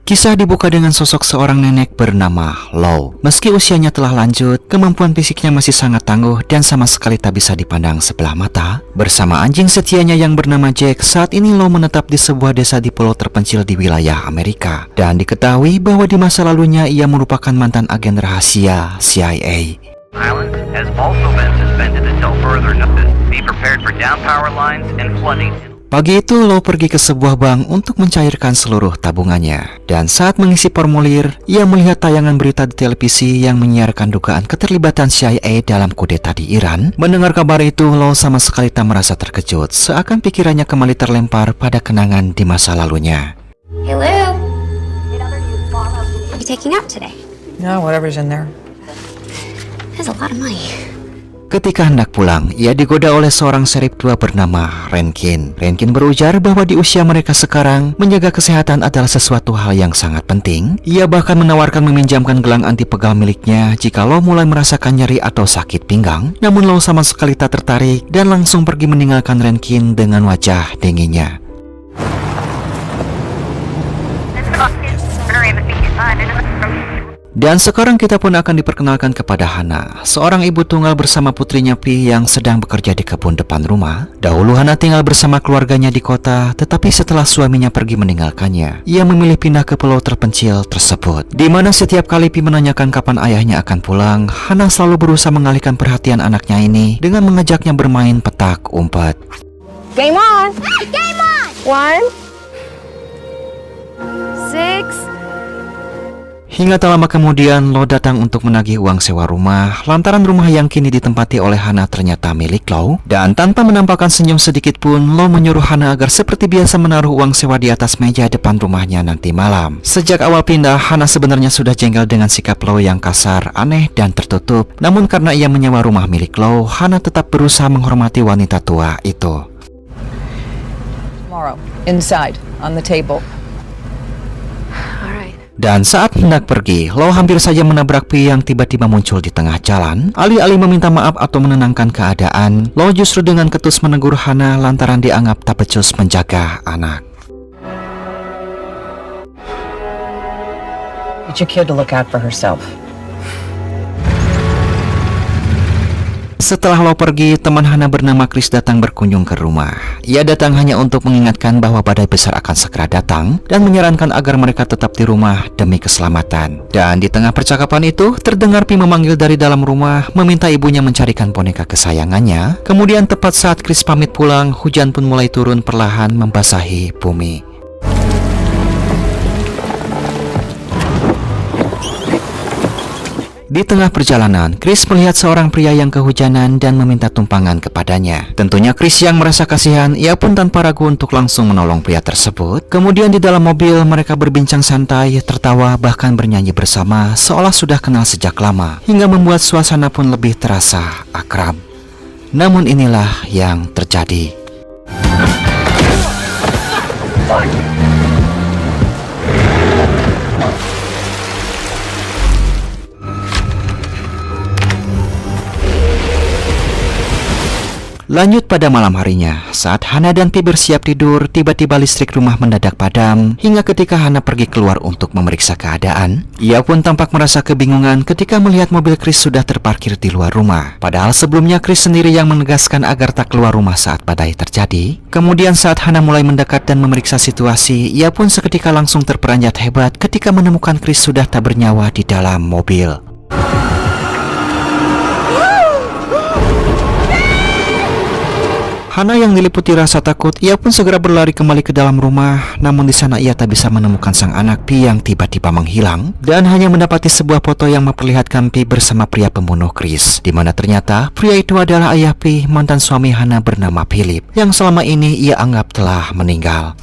Kisah dibuka dengan sosok seorang nenek bernama Lo. Meski usianya telah lanjut, kemampuan fisiknya masih sangat tangguh dan sama sekali tak bisa dipandang sebelah mata. Bersama anjing setianya yang bernama Jack, saat ini Lo menetap di sebuah desa di pulau terpencil di wilayah Amerika. Dan diketahui bahwa di masa lalunya ia merupakan mantan agen rahasia CIA. Island has also been suspended until further notice. Be prepared for down power lines and flooding. Pagi itu Lo pergi ke sebuah bank untuk mencairkan seluruh tabungannya. Dan saat mengisi formulir, ia melihat tayangan berita di televisi yang menyiarkan dugaan keterlibatan CIA dalam kudeta di Iran. Mendengar kabar itu, Lo sama sekali tak merasa terkejut, seakan pikirannya kembali terlempar pada kenangan di masa lalunya. Hello. You taking out today? No, whatever's in there. That's a lot of money. Ketika hendak pulang, ia digoda oleh seorang serip tua bernama Rankin. Rankin berujar bahwa di usia mereka sekarang, menjaga kesehatan adalah sesuatu hal yang sangat penting. Ia bahkan menawarkan meminjamkan gelang anti pegal miliknya jika Lo mulai merasakan nyeri atau sakit pinggang. Namun Lo sama sekali tak tertarik dan langsung pergi meninggalkan Rankin dengan wajah dinginnya. Dan sekarang kita pun akan diperkenalkan kepada Hana, seorang ibu tunggal bersama putrinya Pi yang sedang bekerja di kebun depan rumah. Dahulu Hana tinggal bersama keluarganya di kota, tetapi setelah suaminya pergi meninggalkannya, ia memilih pindah ke pulau terpencil tersebut. Di mana setiap kali Pi menanyakan kapan ayahnya akan pulang, Hana selalu berusaha mengalihkan perhatian anaknya ini dengan mengajaknya bermain petak umpet. Game on! Game on! 1, 6. Hingga tak lama kemudian, Lo datang untuk menagih uang sewa rumah, lantaran rumah yang kini ditempati oleh Hana ternyata milik Lo. Dan tanpa menampakkan senyum sedikit pun, Lo menyuruh Hana agar seperti biasa menaruh uang sewa di atas meja depan rumahnya nanti malam. Sejak awal pindah, Hana sebenarnya sudah jengkel dengan sikap Lo yang kasar, aneh, dan tertutup. Namun karena ia menyewa rumah milik Lo, Hana tetap berusaha menghormati wanita tua itu. Tomorrow, inside, on the table. Dan saat hendak pergi, Lo hampir saja menabrak Pi yang tiba-tiba muncul di tengah jalan. Alih-alih meminta maaf atau menenangkan keadaan, Lo justru dengan ketus menegur Hana lantaran dianggap tak becus menjaga anak. Get your kid to look out for herself. Setelah Lo pergi, teman Hana bernama Chris datang berkunjung ke rumah. Ia datang hanya untuk mengingatkan bahwa badai besar akan segera datang dan menyarankan agar mereka tetap di rumah demi keselamatan. Dan di tengah percakapan itu, terdengar Pi memanggil dari dalam rumah, meminta ibunya mencarikan boneka kesayangannya. Kemudian tepat saat Chris pamit pulang, hujan pun mulai turun perlahan membasahi bumi. Di tengah perjalanan, Chris melihat seorang pria yang kehujanan dan meminta tumpangan kepadanya. Tentunya Chris yang merasa kasihan, ia pun tanpa ragu untuk langsung menolong pria tersebut. Kemudian di dalam mobil, mereka berbincang santai, tertawa, bahkan bernyanyi bersama, seolah sudah kenal sejak lama, hingga membuat suasana pun lebih terasa akrab. Namun inilah yang terjadi. Lanjut pada malam harinya, saat Hana dan Pi bersiap tidur, tiba-tiba listrik rumah mendadak padam, hingga ketika Hana pergi keluar untuk memeriksa keadaan, ia pun tampak merasa kebingungan ketika melihat mobil Chris sudah terparkir di luar rumah. Padahal sebelumnya Chris sendiri yang menegaskan agar tak keluar rumah saat badai terjadi. Kemudian saat Hana mulai mendekat dan memeriksa situasi, ia pun seketika langsung terperanjat hebat ketika menemukan Chris sudah tak bernyawa di dalam mobil. Hana yang diliputi rasa takut, ia pun segera berlari kembali ke dalam rumah. Namun di sana ia tak bisa menemukan sang anak Pi yang tiba-tiba menghilang dan hanya mendapati sebuah foto yang memperlihatkan Pi bersama pria pembunuh Chris, di mana ternyata pria itu adalah ayah Pi, mantan suami Hana bernama Philip, yang selama ini ia anggap telah meninggal.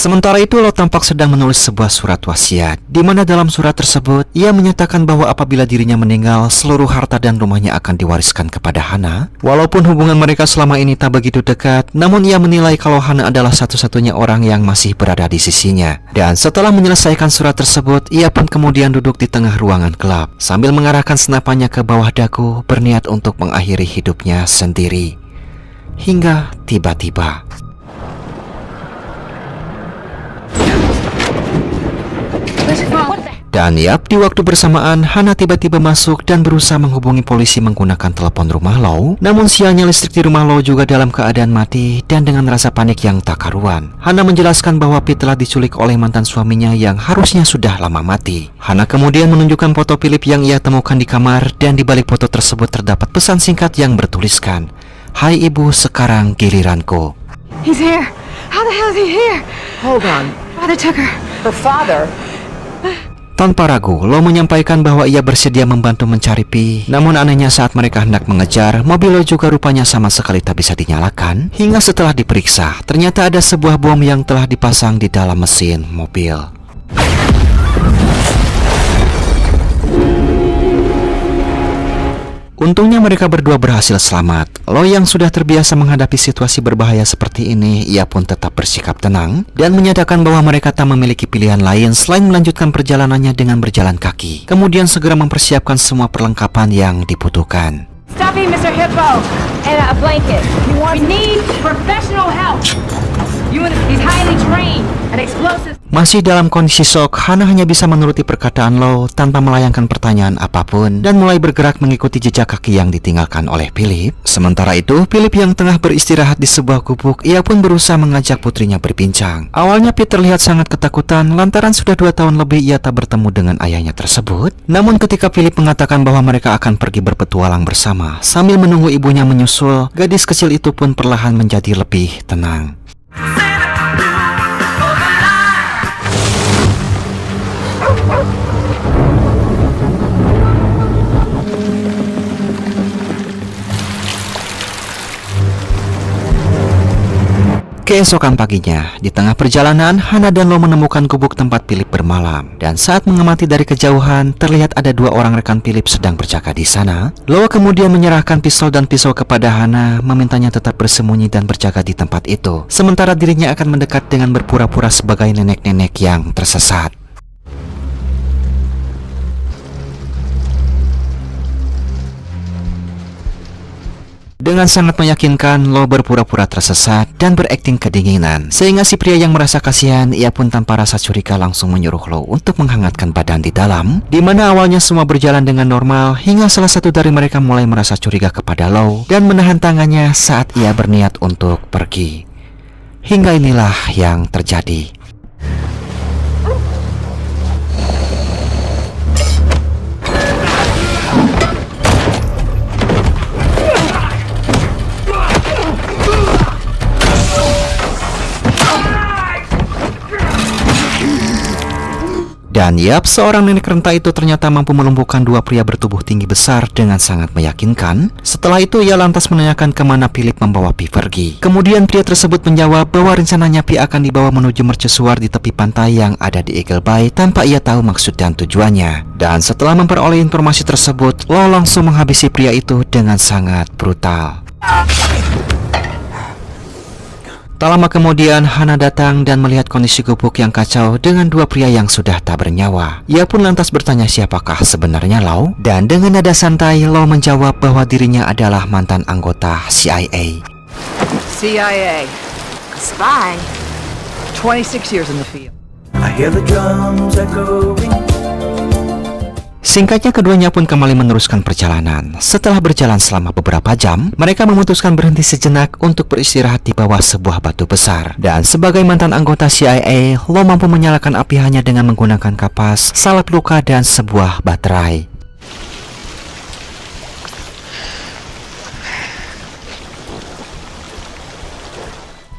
Sementara itu Lo tampak sedang menulis sebuah surat wasiat, di mana dalam surat tersebut ia menyatakan bahwa apabila dirinya meninggal, seluruh harta dan rumahnya akan diwariskan kepada Hana. Walaupun hubungan mereka selama ini tak begitu dekat, namun ia menilai kalau Hana adalah satu-satunya orang yang masih berada di sisinya. Dan setelah menyelesaikan surat tersebut, ia pun kemudian duduk di tengah ruangan gelap sambil mengarahkan senapannya ke bawah dagu, berniat untuk mengakhiri hidupnya sendiri. Hingga tiba-tiba dan yap, di waktu bersamaan Hana tiba-tiba masuk dan berusaha menghubungi polisi menggunakan telepon rumah Lo. Namun sialnya listrik di rumah Lo juga dalam keadaan mati, dan dengan rasa panik yang tak karuan, Hana menjelaskan bahwa Pete telah diculik oleh mantan suaminya yang harusnya sudah lama mati. Hana kemudian menunjukkan foto Philip yang ia temukan di kamar, dan di balik foto tersebut terdapat pesan singkat yang bertuliskan, "Hai ibu, sekarang giliranku." He's here. How the hell is he here? Hold on. Father took her. Her father? Tanpa ragu, Lo menyampaikan bahwa ia bersedia membantu mencari Pi. Namun anehnya saat mereka hendak mengejar, mobil Lo juga rupanya sama sekali tak bisa dinyalakan. Hingga setelah diperiksa, ternyata ada sebuah bom yang telah dipasang di dalam mesin mobil. Untungnya mereka berdua berhasil selamat. Lo yang sudah terbiasa menghadapi situasi berbahaya seperti ini, ia pun tetap bersikap tenang dan menyatakan bahwa mereka tak memiliki pilihan lain selain melanjutkan perjalanannya dengan berjalan kaki. Kemudian segera mempersiapkan semua perlengkapan yang dibutuhkan. Stop him, Mr. Hippo. And a blanket. We need professional help. He's highly trained at explosives. Masih dalam kondisi shock, Hana hanya bisa menuruti perkataan Lo tanpa melayangkan pertanyaan apapun dan mulai bergerak mengikuti jejak kaki yang ditinggalkan oleh Philip. Sementara itu, Philip yang tengah beristirahat di sebuah gubuk, ia pun berusaha mengajak putrinya berbincang. Awalnya Pete terlihat sangat ketakutan lantaran sudah 2 tahun lebih ia tak bertemu dengan ayahnya tersebut. Namun ketika Philip mengatakan bahwa mereka akan pergi berpetualang bersama sambil menunggu ibunya menyusul, gadis kecil itu pun perlahan menjadi lebih tenang. Keesokan paginya, di tengah perjalanan, Hana dan Lo menemukan gubuk tempat Philip bermalam. Dan saat mengamati dari kejauhan, terlihat ada 2 orang rekan Philip sedang berjaga di sana. Lo kemudian menyerahkan pistol dan pisau kepada Hana, memintanya tetap bersembunyi dan berjaga di tempat itu. Sementara dirinya akan mendekat dengan berpura-pura sebagai nenek-nenek yang tersesat. Dengan sangat meyakinkan, Lo berpura-pura tersesat dan berakting kedinginan. Sehingga si pria yang merasa kasihan, ia pun tanpa rasa curiga langsung menyuruh Lo untuk menghangatkan badan di dalam. Di mana awalnya semua berjalan dengan normal, hingga salah satu dari mereka mulai merasa curiga kepada Lo dan menahan tangannya saat ia berniat untuk pergi. Hingga inilah yang terjadi. Dan yap, seorang nenek renta itu ternyata mampu melumpuhkan 2 pria bertubuh tinggi besar dengan sangat meyakinkan. Setelah itu ia lantas menanyakan kemana Philip membawa Pi pergi. Kemudian pria tersebut menjawab bahwa rencananya Pi akan dibawa menuju mercusuar di tepi pantai yang ada di Eagle Bay tanpa ia tahu maksud dan tujuannya. Dan setelah memperoleh informasi tersebut, Lo langsung menghabisi pria itu dengan sangat brutal. Tak lama kemudian, Hana datang dan melihat kondisi gubuk yang kacau dengan 2 pria yang sudah tak bernyawa. Ia pun lantas bertanya siapakah sebenarnya Lo, dan dengan nada santai Lo menjawab bahwa dirinya adalah mantan anggota CIA. CIA. Spy. 26 years in the field. I hear the drums echoing. Singkatnya, keduanya pun kembali meneruskan perjalanan. Setelah berjalan selama beberapa jam, mereka memutuskan berhenti sejenak untuk beristirahat di bawah sebuah batu besar. Dan sebagai mantan anggota CIA, Lo mampu menyalakan api hanya dengan menggunakan kapas, salep luka, dan sebuah baterai.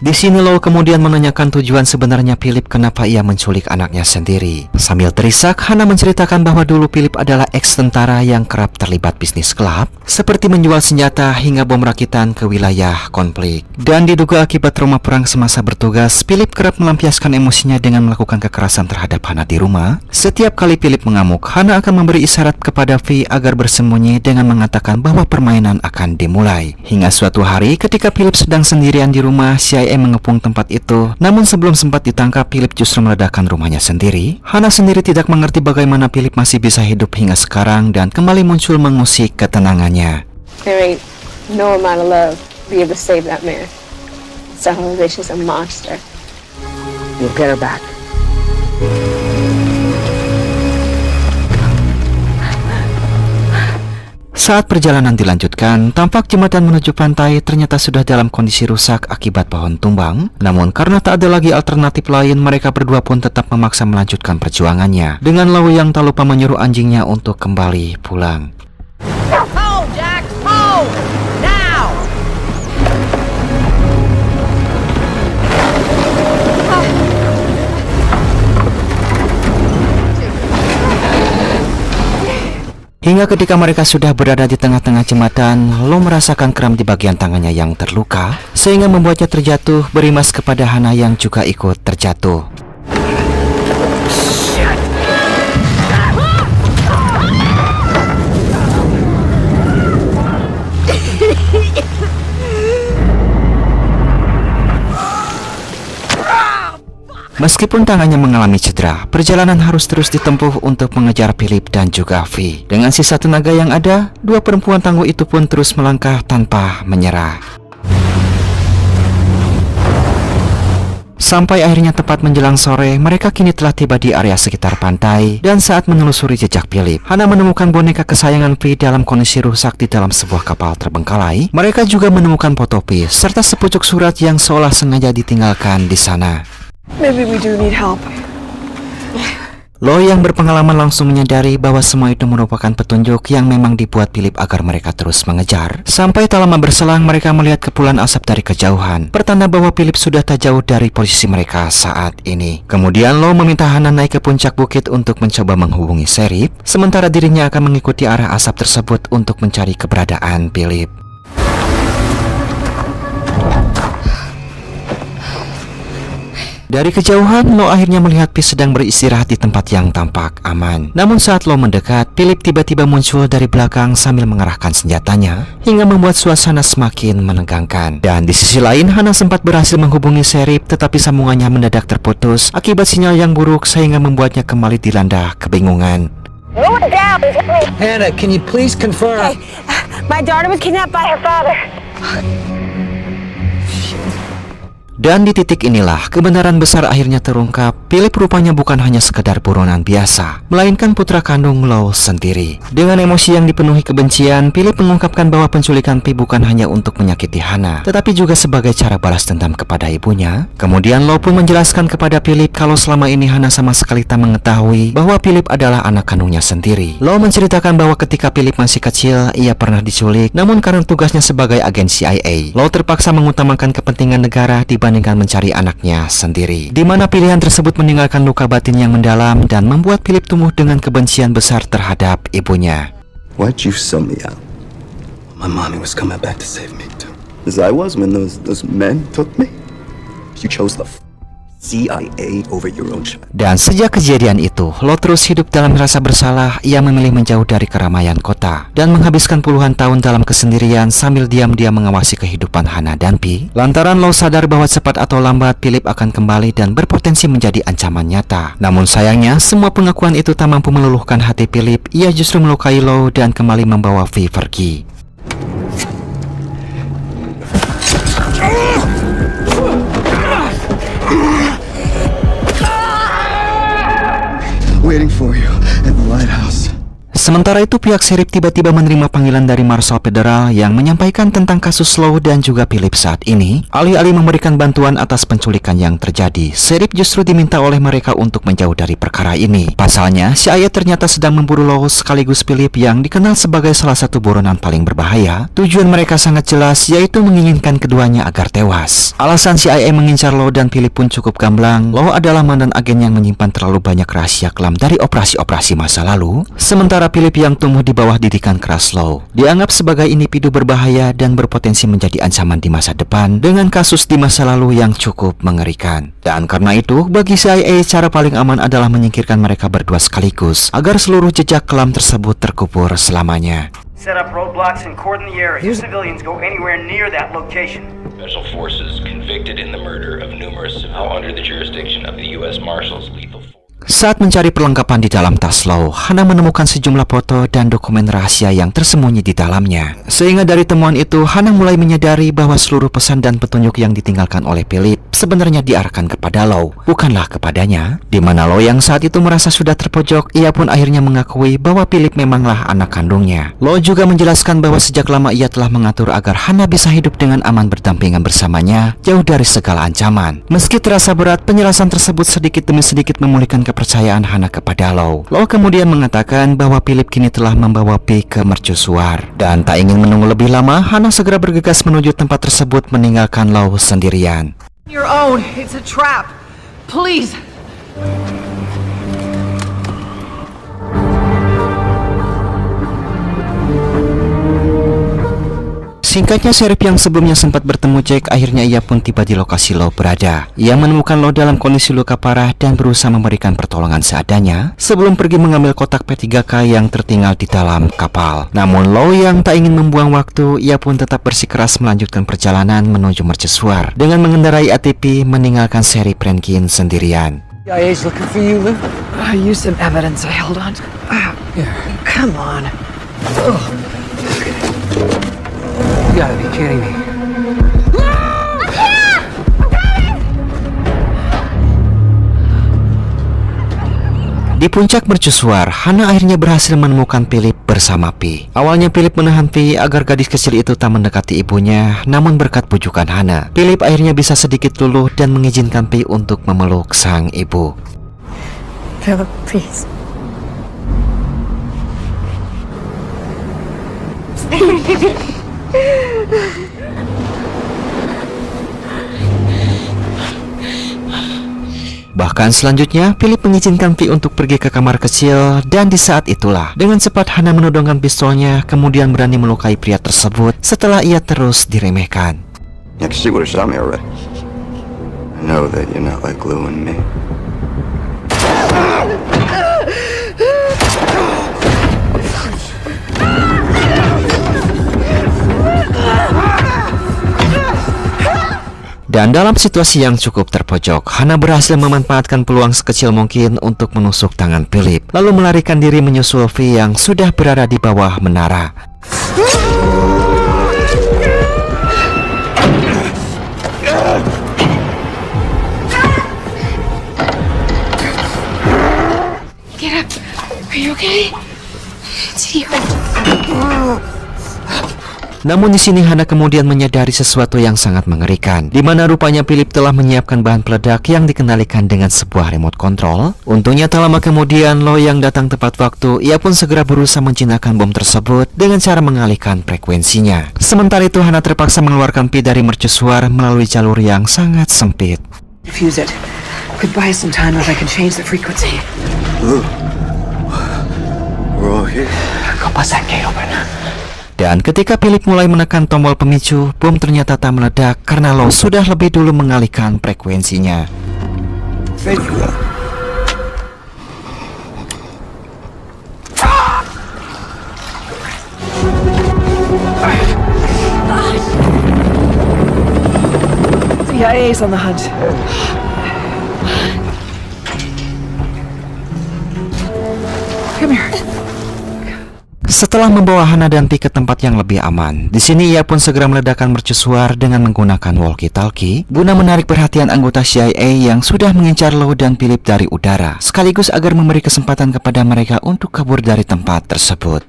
Di sini Lo kemudian menanyakan tujuan sebenarnya Philip kenapa ia menculik anaknya sendiri. Sambil terisak, Hana menceritakan bahwa dulu Philip adalah ex-tentara yang kerap terlibat bisnis gelap, seperti menjual senjata hingga bom rakitan ke wilayah konflik. Dan diduga akibat trauma perang semasa bertugas, Philip kerap melampiaskan emosinya dengan melakukan kekerasan terhadap Hana di rumah. Setiap kali Philip mengamuk, Hana akan memberi isyarat kepada Vi agar bersembunyi dengan mengatakan bahwa permainan akan dimulai. Hingga suatu hari ketika Philip sedang sendirian di rumah, CIA mengepung tempat itu. Namun sebelum sempat ditangkap, Philip justru meledakkan rumahnya sendiri. Hana sendiri tidak mengerti bagaimana Philip masih bisa hidup hingga sekarang dan kembali muncul mengusik ketenangannya. There ain't no amount of love be able to save that man. Civilization's a monster. We'll get her back. Saat perjalanan dilanjutkan, tampak jembatan menuju pantai ternyata sudah dalam kondisi rusak akibat pohon tumbang. Namun karena tak ada lagi alternatif lain, mereka berdua pun tetap memaksa melanjutkan perjuangannya. Dengan Lau yang tak lupa menyuruh anjingnya untuk kembali pulang. Hold, Jack! Hold! Now! Hingga ketika mereka sudah berada di tengah-tengah jembatan, Lo merasakan kram di bagian tangannya yang terluka, sehingga membuatnya terjatuh, berimbas kepada Hana yang juga ikut terjatuh. Meskipun tangannya mengalami cedera, perjalanan harus terus ditempuh untuk mengejar Philip dan juga Vi. Dengan sisa tenaga yang ada, dua perempuan tangguh itu pun terus melangkah tanpa menyerah. Sampai akhirnya tepat menjelang sore, mereka kini telah tiba di area sekitar pantai. Dan saat menelusuri jejak Philip, Hana menemukan boneka kesayangan Vi dalam kondisi rusak di dalam sebuah kapal terbengkalai. Mereka juga menemukan foto Vi serta sepucuk surat yang seolah sengaja ditinggalkan di sana. Maybe we do need help. Lo yang berpengalaman langsung menyadari bahwa semua itu merupakan petunjuk yang memang dibuat Philip agar mereka terus mengejar. Sampai tak lama berselang, mereka melihat kepulan asap dari kejauhan, pertanda bahwa Philip sudah tak jauh dari posisi mereka saat ini. Kemudian Lo meminta Hana naik ke puncak bukit untuk mencoba menghubungi Sheriff, sementara dirinya akan mengikuti arah asap tersebut untuk mencari keberadaan Philip. Dari kejauhan, Lo akhirnya melihat Vi sedang beristirahat di tempat yang tampak aman. Namun saat Lo mendekat, Philip tiba-tiba muncul dari belakang sambil mengerahkan senjatanya, hingga membuat suasana semakin menegangkan. Dan di sisi lain, Hana sempat berhasil menghubungi Sheriff, tetapi sambungannya mendadak terputus akibat sinyal yang buruk sehingga membuatnya kembali dilanda kebingungan. Hannah, can you please confirm? My daughter was kidnapped by her father. Dan di titik inilah kebenaran besar akhirnya terungkap. Philip rupanya bukan hanya sekedar buronan biasa, melainkan putra kandung Lo sendiri. Dengan emosi yang dipenuhi kebencian, Philip mengungkapkan bahwa penculikan Vi bukan hanya untuk menyakiti Hana, tetapi juga sebagai cara balas dendam kepada ibunya. Kemudian Lo pun menjelaskan kepada Philip kalau selama ini Hana sama sekali tak mengetahui bahwa Philip adalah anak kandungnya sendiri. Lo menceritakan bahwa ketika Philip masih kecil, ia pernah diculik, namun karena tugasnya sebagai agen CIA, Lo terpaksa mengutamakan kepentingan negara dibandingkan mencari anaknya sendiri, di mana pilihan tersebut meninggalkan luka batin yang mendalam dan membuat Philip tumbuh dengan kebencian besar terhadap ibunya. Why'd you sell me out? My mommy was coming back to save me too. As I was when those men took me. You chose the CIA over your own child. Dan sejak kejadian itu, Lo terus hidup dalam rasa bersalah. Ia memilih menjauh dari keramaian kota dan menghabiskan puluhan tahun dalam kesendirian sambil diam-diam mengawasi kehidupan Hana dan Vi. Lantaran Lo sadar bahwa cepat atau lambat Philip akan kembali dan berpotensi menjadi ancaman nyata. Namun sayangnya, semua pengakuan itu tak mampu meluluhkan hati Philip. Ia justru melukai Lo dan kembali membawa Vi pergi. Waiting for you at the lighthouse. Sementara itu pihak Sheriff tiba-tiba menerima panggilan dari Marshal Federal yang menyampaikan tentang kasus Law dan juga Philip saat ini. Alih-alih memberikan bantuan atas penculikan yang terjadi, Sheriff justru diminta oleh mereka untuk menjauh dari perkara ini. Pasalnya, CIA ternyata sedang memburu Law sekaligus Philip yang dikenal sebagai salah satu buronan paling berbahaya. Tujuan mereka sangat jelas, yaitu menginginkan keduanya agar tewas. Alasan CIA mengincar Law dan Philip pun cukup gamblang. Law adalah mantan agen yang menyimpan terlalu banyak rahasia kelam dari operasi-operasi masa lalu, sementara Philip yang tumbuh di bawah didikan keras Law dianggap sebagai individu berbahaya dan berpotensi menjadi ancaman di masa depan dengan kasus di masa lalu yang cukup mengerikan. Dan karena itu, bagi CIA cara paling aman adalah menyingkirkan mereka berdua sekaligus agar seluruh jejak kelam tersebut terkubur selamanya. Set up roadblocks and cordon the area. Civilians go anywhere near that location. Special forces convicted in the murder of numerous civilians under the jurisdiction of the U.S. Marshals Lethal Force. Saat mencari perlengkapan di dalam tas Law, Hana menemukan sejumlah foto dan dokumen rahasia yang tersembunyi di dalamnya. Sehingga dari temuan itu, Hana mulai menyadari bahwa seluruh pesan dan petunjuk yang ditinggalkan oleh Philip sebenarnya diarahkan kepada Law, bukanlah kepadanya. Di mana Law yang saat itu merasa sudah terpojok, ia pun akhirnya mengakui bahwa Philip memanglah anak kandungnya. Law juga menjelaskan bahwa sejak lama ia telah mengatur agar Hana bisa hidup dengan aman berdampingan bersamanya, jauh dari segala ancaman. Meski terasa berat, penjelasan tersebut sedikit demi sedikit memulihkan kepercayaan Hana kepada Law. Law kemudian mengatakan bahwa Philip kini telah membawa Pi ke mercusuar. Dan tak ingin menunggu lebih lama, Hana segera bergegas menuju tempat tersebut meninggalkan Law sendirian. Your own. It's a trap. Please. Singkatnya, Sheriff yang sebelumnya sempat bertemu Jack, akhirnya ia pun tiba di lokasi Law berada. Ia menemukan Law dalam kondisi luka parah dan berusaha memberikan pertolongan seadanya sebelum pergi mengambil kotak P3K yang tertinggal di dalam kapal. Namun Law yang tak ingin membuang waktu, ia pun tetap bersikeras melanjutkan perjalanan menuju mercusuar dengan mengendarai ATV meninggalkan Sheriff Rankin sendirian. CIA's looking for you, Lou. I used some evidence I held on to. Here. Come on. You gotta be kidding me. Di puncak mercusuar, Hana akhirnya berhasil menemukan Philip bersama Pi. Awalnya Philip menahan Pi agar gadis kecil itu tak mendekati ibunya, namun berkat bujukan Hana, Philip akhirnya bisa sedikit luluh dan mengizinkan Pi untuk memeluk sang ibu. Philip, please. Bahkan selanjutnya, Philip mengizinkan Pi untuk pergi ke kamar kecil, dan di saat itulah, dengan cepat Hana menodongkan pistolnya, kemudian berani melukai pria tersebut setelah ia terus diremehkan. Yeah, 'cause she would have shot me already. I know that you're not like Lou and me. Dan dalam situasi yang cukup terpojok, Hana berhasil memanfaatkan peluang sekecil mungkin untuk menusuk tangan Philip, lalu melarikan diri menyusul Vi yang sudah berada di bawah menara. Get up. Are you okay? It's here. Namun di sini Hana kemudian menyadari sesuatu yang sangat mengerikan, di mana rupanya Philip telah menyiapkan bahan peledak yang dikendalikan dengan sebuah remote control. Untungnya tak lama kemudian Law yang datang tepat waktu, ia pun segera berusaha menjinakkan bom tersebut dengan cara mengalihkan frekuensinya. Sementara itu Hana terpaksa mengeluarkan Pi dari mercusuar melalui jalur yang sangat sempit. Defuse it. Could buy some time if I can change the frequency. Lou, we're all here. Go bust that gate open. Dan ketika Philip mulai menekan tombol pemicu, bom ternyata tak meledak karena Law sudah lebih dulu mengalihkan frekuensinya. Thank you, Lou. CIA's on the hunt. Come here. Setelah membawa Hana dan Pi ke tempat yang lebih aman, di sini ia pun segera meledakkan mercusuar dengan menggunakan walkie-talkie guna menarik perhatian anggota CIA yang sudah mengincar Lau dan Philip dari udara, sekaligus agar memberi kesempatan kepada mereka untuk kabur dari tempat tersebut.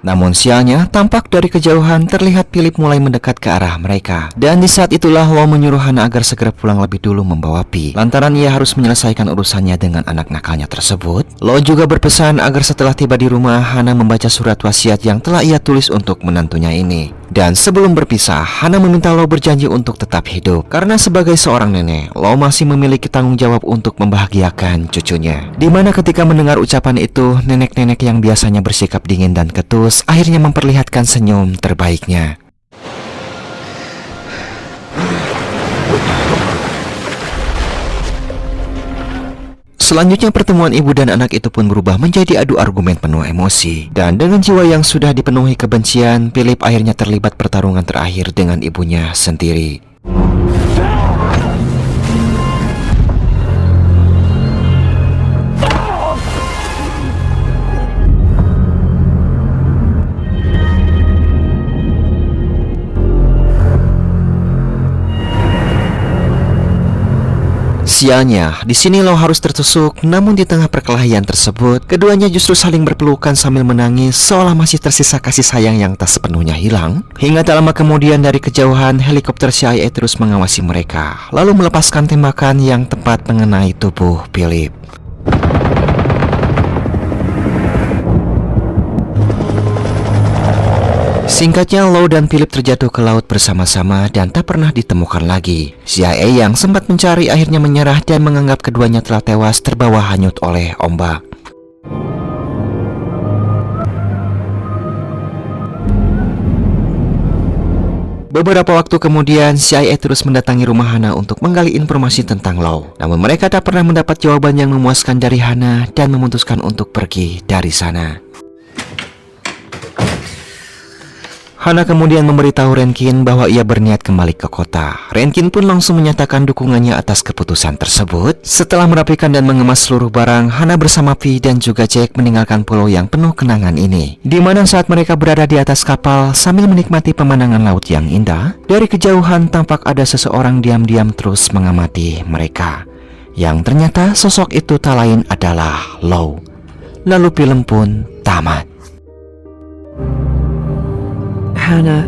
Namun sialnya, tampak dari kejauhan terlihat Philip mulai mendekat ke arah mereka. Dan di saat itulah Lau menyuruh Hana agar segera pulang lebih dulu membawa Pi, lantaran ia harus menyelesaikan urusannya dengan anak nakalnya tersebut. Lau juga berpesan agar setelah tiba di rumah, Hana membaca surat wasiat yang telah ia tulis untuk menantunya ini. Dan sebelum berpisah, Hana meminta Lau berjanji untuk tetap hidup, karena sebagai seorang nenek, Lau masih memiliki tanggung jawab untuk membahagiakan cucunya. Dimana ketika mendengar ucapan itu, nenek-nenek yang biasanya bersikap dingin dan ketus akhirnya memperlihatkan senyum terbaiknya. Selanjutnya pertemuan ibu dan anak itu pun berubah menjadi adu argumen penuh emosi. Dan dengan jiwa yang sudah dipenuhi kebencian, Philip akhirnya terlibat pertarungan terakhir dengan ibunya sendiri. Sialnya, di sini Lau harus tertusuk, namun di tengah perkelahian tersebut, keduanya justru saling berpelukan sambil menangis seolah masih tersisa kasih sayang yang tak sepenuhnya hilang. Hingga tak lama kemudian dari kejauhan, helikopter CIA terus mengawasi mereka, lalu melepaskan tembakan yang tepat mengenai tubuh Philip. Singkatnya, Lau dan Philip terjatuh ke laut bersama-sama dan tak pernah ditemukan lagi. CIA yang sempat mencari akhirnya menyerah dan menganggap keduanya telah tewas terbawa hanyut oleh ombak. Beberapa waktu kemudian, CIA terus mendatangi rumah Hana untuk menggali informasi tentang Lau. Namun mereka tak pernah mendapat jawaban yang memuaskan dari Hana dan memutuskan untuk pergi dari sana. Hana kemudian memberitahu Rankin bahwa ia berniat kembali ke kota. Rankin pun langsung menyatakan dukungannya atas keputusan tersebut. Setelah merapikan dan mengemas seluruh barang, Hana bersama Pi dan juga Jack meninggalkan pulau yang penuh kenangan ini. Di mana saat mereka berada di atas kapal sambil menikmati pemandangan laut yang indah, dari kejauhan tampak ada seseorang diam-diam terus mengamati mereka. Yang ternyata sosok itu tak lain adalah Lau. Lalu film pun tamat. Hannah,